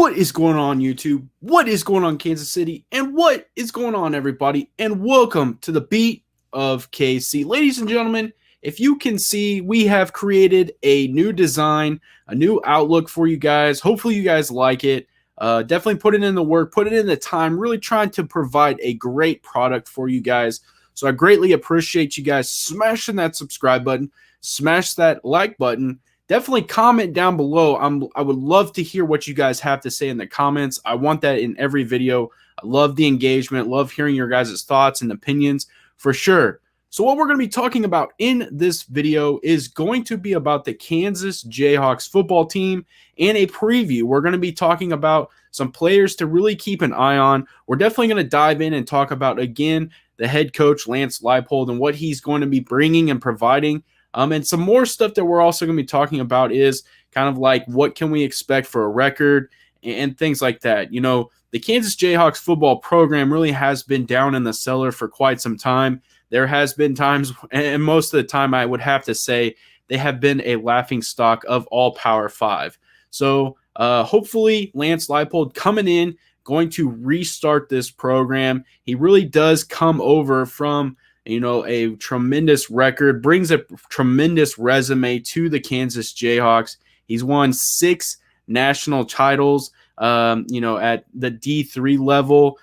What is going on, YouTube? What is going on, Kansas City? And what is going on, everybody? And welcome to the Beat of KC. Ladies and gentlemen, if you can see, we have created a new design, a new outlook for you guys. Hopefully you guys like it. Definitely put it in the work, put it in the time, really trying to provide a great product for you guys. So I greatly appreciate you guys smashing that subscribe button, smash that like button. Definitely comment down below. I would love to hear what you guys have to say in the comments. I want that in every video. I love the engagement, love hearing your guys' thoughts and opinions for sure. So what we're going to be talking about in this video is going to be about the Kansas Jayhawks football team and a preview. We're going to be talking about some players to really keep an eye on. We're definitely going to dive in and talk about, again, the head coach, Lance Leipold, and what he's going to be bringing and providing. And some more stuff that we're also going to be talking about is kind of like what can we expect for a record and things like that. You know, the Kansas Jayhawks football program really has been down in the cellar for quite some time. There has been times, and most of the time I would have to say, they have been a laughing stock of all Power 5. So hopefully Lance Leipold coming in, going to restart this program. He really does come over from a tremendous record, brings a tremendous resume to the Kansas Jayhawks. He's won 6 national titles, at the D3 level,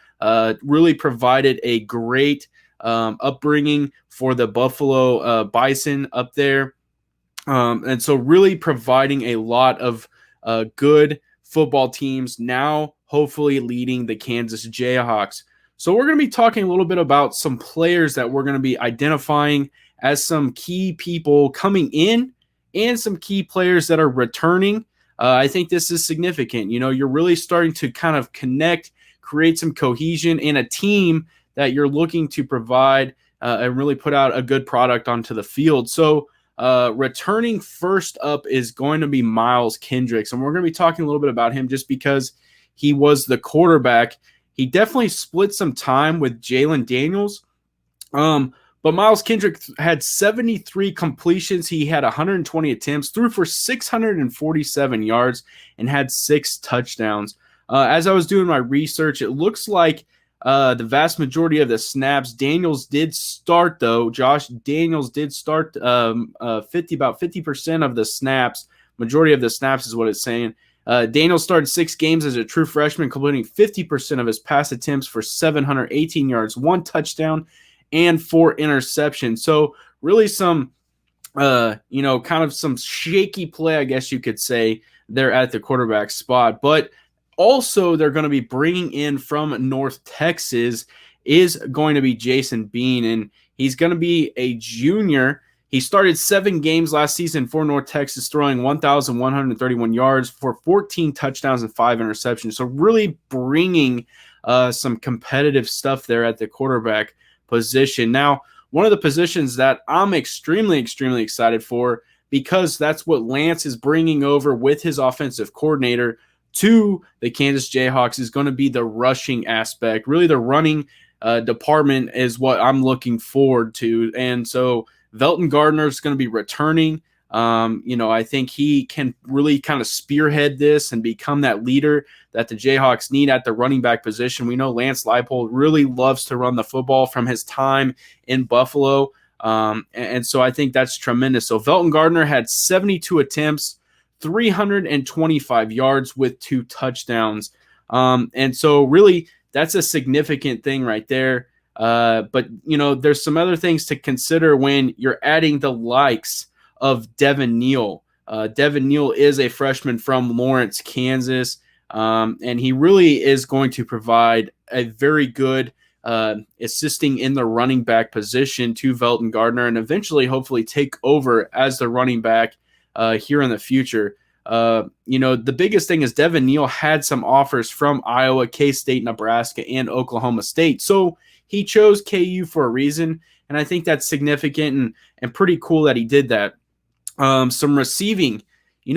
really provided a great upbringing for the Buffalo Bison up there. And so really providing a lot of good football teams, now hopefully leading the Kansas Jayhawks. So we're going to be talking a little bit about some players that we're going to be identifying as some key people coming in and some key players that are returning. I think this is significant. You're really starting to kind of connect, create some cohesion in a team that you're looking to provide and really put out a good product onto the field. So returning first up is going to be Miles Kendricks, and we're going to be talking a little bit about him just because he was the quarterback. He definitely split some time with Jalen Daniels. But Miles Kendricks had 73 completions. He had 120 attempts, threw for 647 yards, and had 6 touchdowns. As I was doing my research, it looks like the vast majority of the snaps, Daniels did start, though. Josh Daniels did start about 50% of the snaps. Majority of the snaps is what it's saying. Daniels started 6 games as a true freshman, completing 50% of his pass attempts for 718 yards, 1 touchdown, and 4 interceptions. So really some, kind of some shaky play, I guess you could say, there at the quarterback spot. But also they're going to be bringing in from North Texas is going to be Jason Bean, and he's going to be a junior. He started 7 games last season for North Texas, throwing 1,131 yards for 14 touchdowns and 5 interceptions. So really bringing some competitive stuff there at the quarterback position. Now, one of the positions that I'm extremely, extremely excited for, because that's what Lance is bringing over with his offensive coordinator to the Kansas Jayhawks, is going to be the rushing aspect. Really the running department is what I'm looking forward to. And so Velton Gardner is going to be returning. I think he can really kind of spearhead this and become that leader that the Jayhawks need at the running back position. We know Lance Leipold really loves to run the football from his time in Buffalo. And so I think that's tremendous. So Velton Gardner had 72 attempts, 325 yards with 2 touchdowns. And so really that's a significant thing right there. But there's some other things to consider when you're adding the likes of Devin Neal. Devin Neal is a freshman from Lawrence, Kansas, and he really is going to provide a very good assisting in the running back position to Velton Gardner, and eventually hopefully take over as the running back here in the future. The biggest thing is Devin Neal had some offers from Iowa, K-State, Nebraska, and Oklahoma State. So he chose KU for a reason, and I think that's significant and pretty cool that he did that. Some receiving.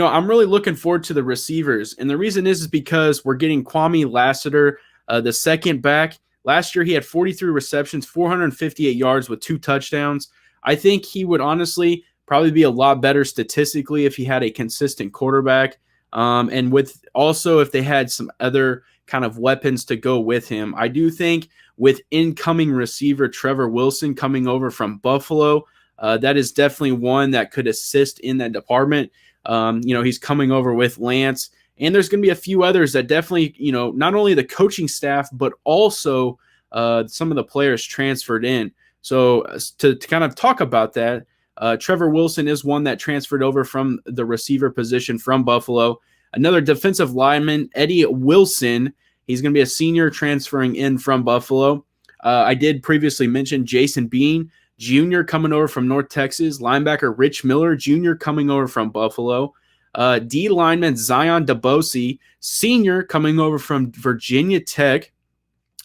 I'm really looking forward to the receivers, and the reason is because we're getting Kwame Lassiter, the second back. Last year he had 43 receptions, 458 yards with 2 touchdowns. I think he would honestly probably be a lot better statistically if he had a consistent quarterback. And with also if they had some other kind of weapons to go with him, I do think with incoming receiver Trevor Wilson coming over from Buffalo, that is definitely one that could assist in that department. He's coming over with Lance, and there's going to be a few others that definitely, not only the coaching staff, but also some of the players transferred in. So to kind of talk about that, Trevor Wilson is one that transferred over from the receiver position from Buffalo. Another defensive lineman, Eddie Wilson, he's going to be a senior transferring in from Buffalo. I did previously mention Jason Bean Jr. coming over from North Texas. Linebacker Rich Miller Jr. coming over from Buffalo. D lineman Zion DeBosi Sr. coming over from Virginia Tech.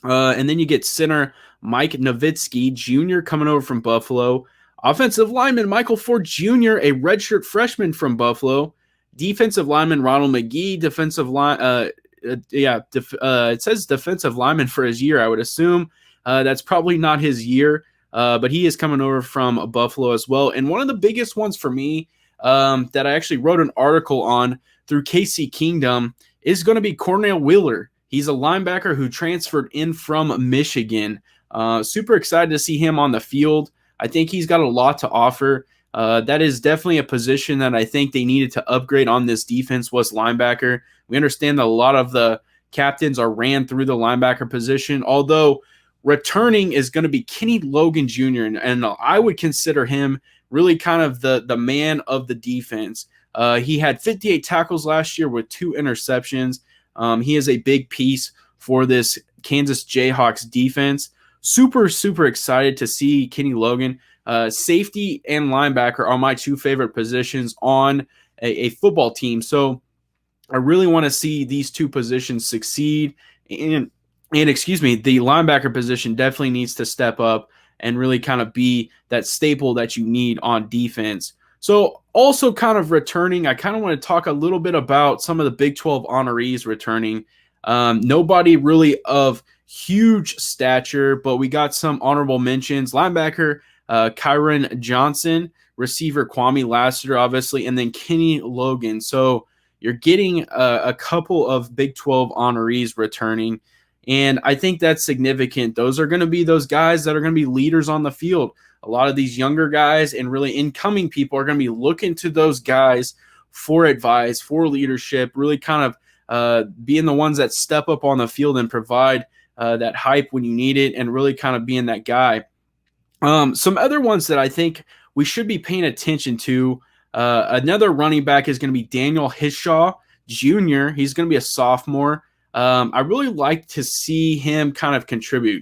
And then you get center Mike Nowitzki Jr. coming over from Buffalo. Offensive lineman Michael Ford Jr., a redshirt freshman from Buffalo. Defensive lineman Ronald McGee. Defensive line, it says defensive lineman for his year. I would assume that's probably not his year, but he is coming over from Buffalo as well. And one of the biggest ones for me that I actually wrote an article on through KC Kingdom is going to be Cornell Wheeler. He's a linebacker who transferred in from Michigan. Super excited to see him on the field. I think he's got a lot to offer. That is definitely a position that I think they needed to upgrade on this defense was linebacker. We understand that a lot of the captains are ran through the linebacker position, although returning is going to be Kenny Logan Jr., and I would consider him really kind of the man of the defense. He had 58 tackles last year with 2 interceptions. He is a big piece for this Kansas Jayhawks defense. Super, super excited to see Kenny Logan. Safety and linebacker are my 2 favorite positions on a football team. So I really want to see these 2 positions succeed. And the linebacker position definitely needs to step up and really kind of be that staple that you need on defense. So also kind of returning, I kind of want to talk a little bit about some of the Big 12 honorees returning. Nobody really of huge stature, but we got some honorable mentions. Linebacker Kyron Johnson, receiver Kwame Lassiter, obviously, and then Kenny Logan. So you're getting a couple of Big 12 honorees returning, and I think that's significant. Those are going to be those guys that are going to be leaders on the field. A lot of these younger guys and really incoming people are going to be looking to those guys for advice, for leadership, really kind of being the ones that step up on the field and provide that hype when you need it and really kind of being that guy. Some other ones that I think we should be paying attention to, another running back is going to be Daniel Hitshaw Jr. He's going to be a sophomore. I really like to see him kind of contribute.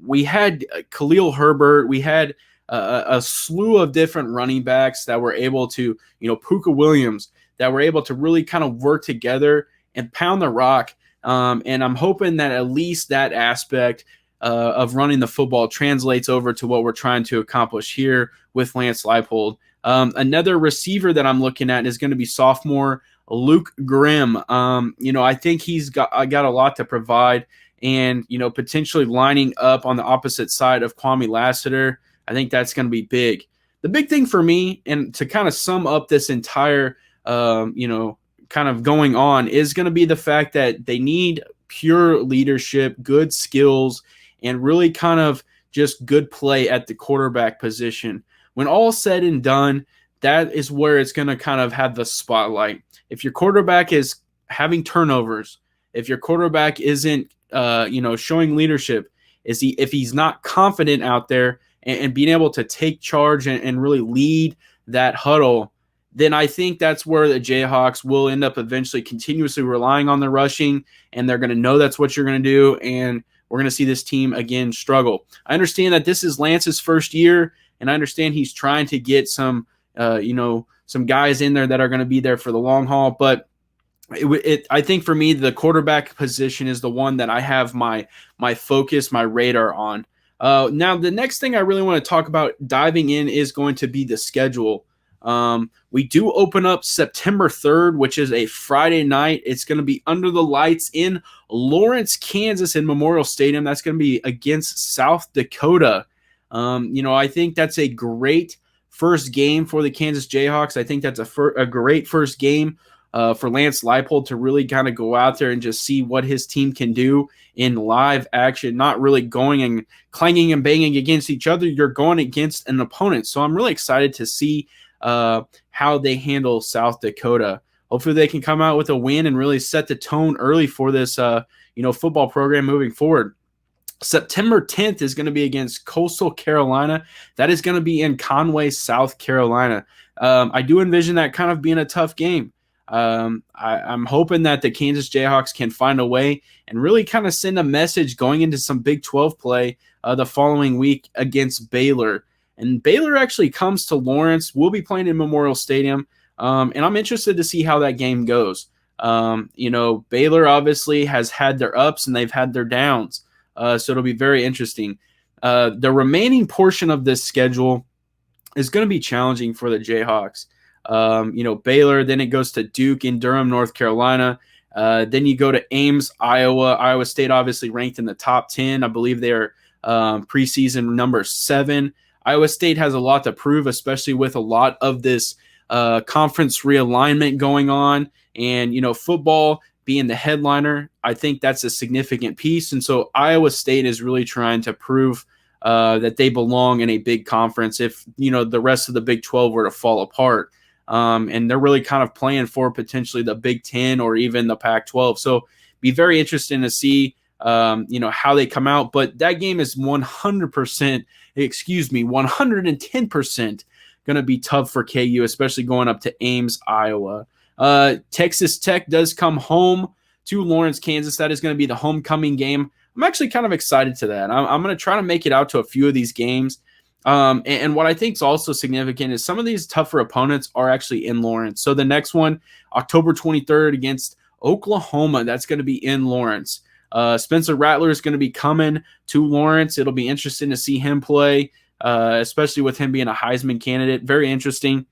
We had Khalil Herbert. We had a slew of different running backs that were able to, Puka Williams, that were able to really kind of work together and pound the rock. And I'm hoping that at least that aspect of running the football translates over to what we're trying to accomplish here with Lance Leipold. Another receiver that I'm looking at is going to be sophomore Luke Grimm. I think he's got a lot to provide, and potentially lining up on the opposite side of Kwame Lassiter, I think that's going to be big. The big thing for me, and to kind of sum up this entire kind of going on, is going to be the fact that they need pure leadership, good skills, and really kind of just good play at the quarterback position. When all said and done, that is where it's going to kind of have the spotlight. If your quarterback is having turnovers, if your quarterback isn't, showing leadership, if he's not confident out there and being able to take charge and really lead that huddle, then I think that's where the Jayhawks will end up eventually continuously relying on the rushing, and they're going to know that's what you're going to do, and we're going to see this team again struggle. I understand that this is Lance's first year, and I understand he's trying to get some guys in there that are going to be there for the long haul, but I think for me, the quarterback position is the one that I have my focus, my radar on. Now, the next thing I really want to talk about diving in is going to be the schedule. We do open up September 3rd, which is a Friday night. It's going to be under the lights in Lawrence, Kansas, in Memorial Stadium. That's going to be against South Dakota. I think that's a great first game for the Kansas Jayhawks. I think that's a great first game for Lance Leipold to really kind of go out there and just see what his team can do in live action, not really going and clanging and banging against each other. You're going against an opponent. So I'm really excited to see how they handle South Dakota. Hopefully they can come out with a win and really set the tone early for this football program moving forward. September 10th is going to be against Coastal Carolina. That is going to be in Conway, South Carolina. I do envision that kind of being a tough game. I'm hoping that the Kansas Jayhawks can find a way and really kind of send a message going into some Big 12 play the following week against Baylor. And Baylor actually comes to Lawrence. We'll be playing in Memorial Stadium, and I'm interested to see how that game goes. Baylor obviously has had their ups and they've had their downs. So it'll be very interesting. The remaining portion of this schedule is going to be challenging for the Jayhawks. Baylor, then it goes to Duke in Durham, North Carolina. Then you go to Ames, Iowa. Iowa State obviously ranked in the top 10. I believe they're preseason number 7. Iowa State has a lot to prove, especially with a lot of this conference realignment going on. And, football being the headliner, I think that's a significant piece. And so Iowa State is really trying to prove that they belong in a big conference if, the rest of the Big 12 were to fall apart. And they're really kind of playing for potentially the Big 10 or even the Pac-12. So be very interesting to see, how they come out. But that game is 110% going to be tough for KU, especially going up to Ames, Iowa. Texas Tech does come home to Lawrence, Kansas. That is going to be the homecoming game. I'm actually kind of excited to that. I'm going to try to make it out to a few of these games. And what I think is also significant is some of these tougher opponents are actually in Lawrence. So the next one, October 23rd against Oklahoma, that's going to be in Lawrence. Spencer Rattler is going to be coming to Lawrence. It'll be interesting to see him play, especially with him being a Heisman candidate. Very interesting.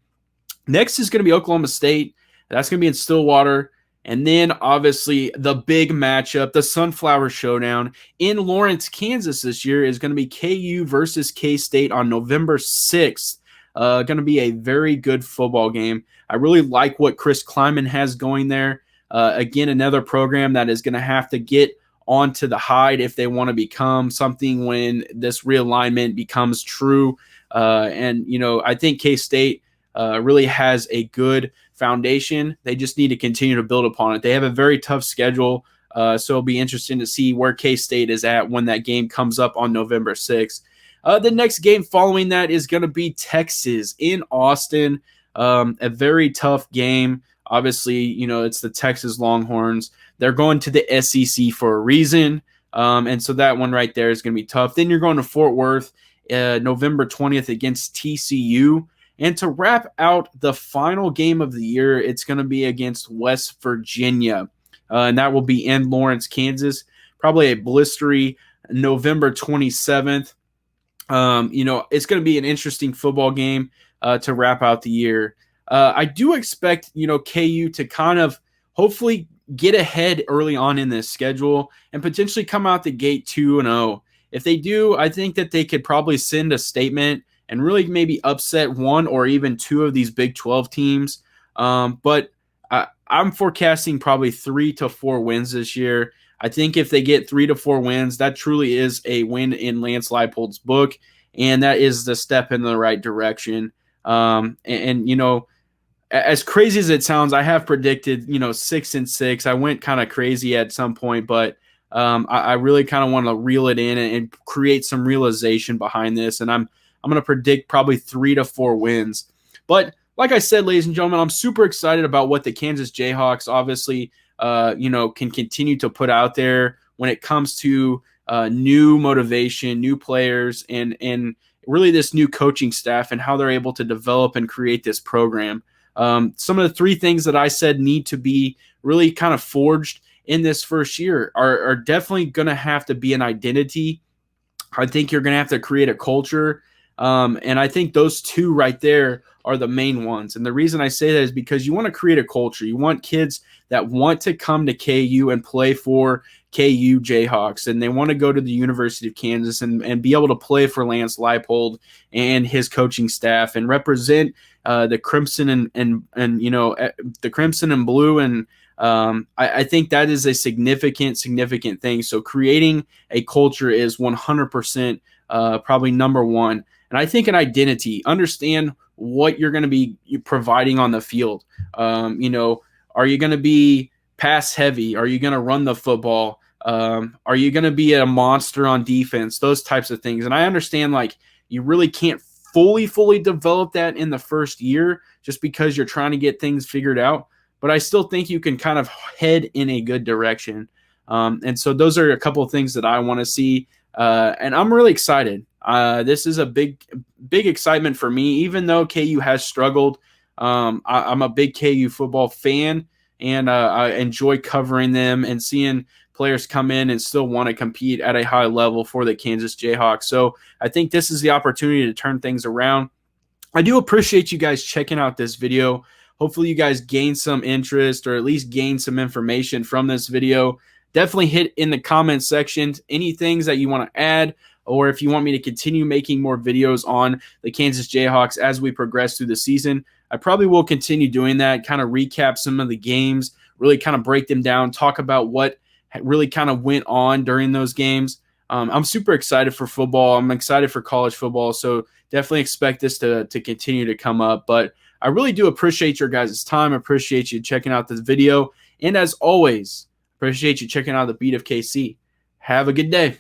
Next is going to be Oklahoma State. That's going to be in Stillwater. And then, obviously, the big matchup, the Sunflower Showdown in Lawrence, Kansas this year is going to be KU versus K-State on November 6th. Going to be a very good football game. I really like what Chris Kleiman has going there. Again, another program that is going to have to get onto the hide if they want to become something when this realignment becomes true. I think K-State really has a good foundation. They just need to continue to build upon it. They have a very tough schedule, so it'll be interesting to see where K-State is at when that game comes up on November 6th. The next game following that is going to be Texas in Austin. A very tough game. Obviously, it's the Texas Longhorns. They're going to the SEC for a reason, and so that one right there is going to be tough. Then you're going to Fort Worth, November 20th against TCU. And to wrap out the final game of the year, it's going to be against West Virginia. And that will be in Lawrence, Kansas. Probably a blistery November 27th. It's going to be an interesting football game to wrap out the year. I do expect, KU to kind of hopefully get ahead early on in this schedule and potentially come out the gate 2-0. If they do, I think that they could probably send a statement and really maybe upset one or even two of these Big 12 teams. But I'm forecasting probably 3 to 4 wins this year. I think if they get 3 to 4 wins, that truly is a win in Lance Leipold's book, and that is the step in the right direction. As crazy as it sounds, I have predicted, 6-6. I went kind of crazy at some point, but I really kind of want to reel it in and create some realization behind this, and I'm going to predict probably 3 to 4 wins. But like I said, ladies and gentlemen, I'm super excited about what the Kansas Jayhawks obviously, can continue to put out there when it comes to new motivation, new players, and really this new coaching staff and how they're able to develop and create this program. Some of the 3 things that I said need to be really kind of forged in this first year are definitely going to have to be an identity. I think you're going to have to create a culture. And I think those 2 right there are the main ones. And the reason I say that is because you want to create a culture. You want kids that want to come to KU and play for KU Jayhawks, and they want to go to the University of Kansas and be able to play for Lance Leipold and his coaching staff and represent the crimson and the crimson and blue, and I think that is a significant thing. So creating a culture is 100% probably number one. And I think an identity, understand what you're going to be providing on the field. Are you going to be pass heavy? Are you going to run the football? Are you going to be a monster on defense? Those types of things. And I understand like you really can't fully develop that in the first year just because you're trying to get things figured out. But I still think you can kind of head in a good direction. And so those are a couple of things that I want to see. And I'm really excited. This is a big excitement for me, even though KU has struggled. I'm a big KU football fan, and I enjoy covering them and seeing players come in and still want to compete at a high level for the Kansas Jayhawks. So I think this is the opportunity to turn things around. I do appreciate you guys checking out this video. Hopefully you guys gain some interest or at least gain some information from this video. Definitely hit in the comment section any things that you want to add, or if you want me to continue making more videos on the Kansas Jayhawks as we progress through the season. I probably will continue doing that, kind of recap some of the games, really kind of break them down, talk about what really kind of went on during those games. I'm super excited for football. I'm excited for college football, so definitely expect this to continue to come up. But I really do appreciate your guys' time. I appreciate you checking out this video. And as always, appreciate you checking out the Beat of KC. Have a good day.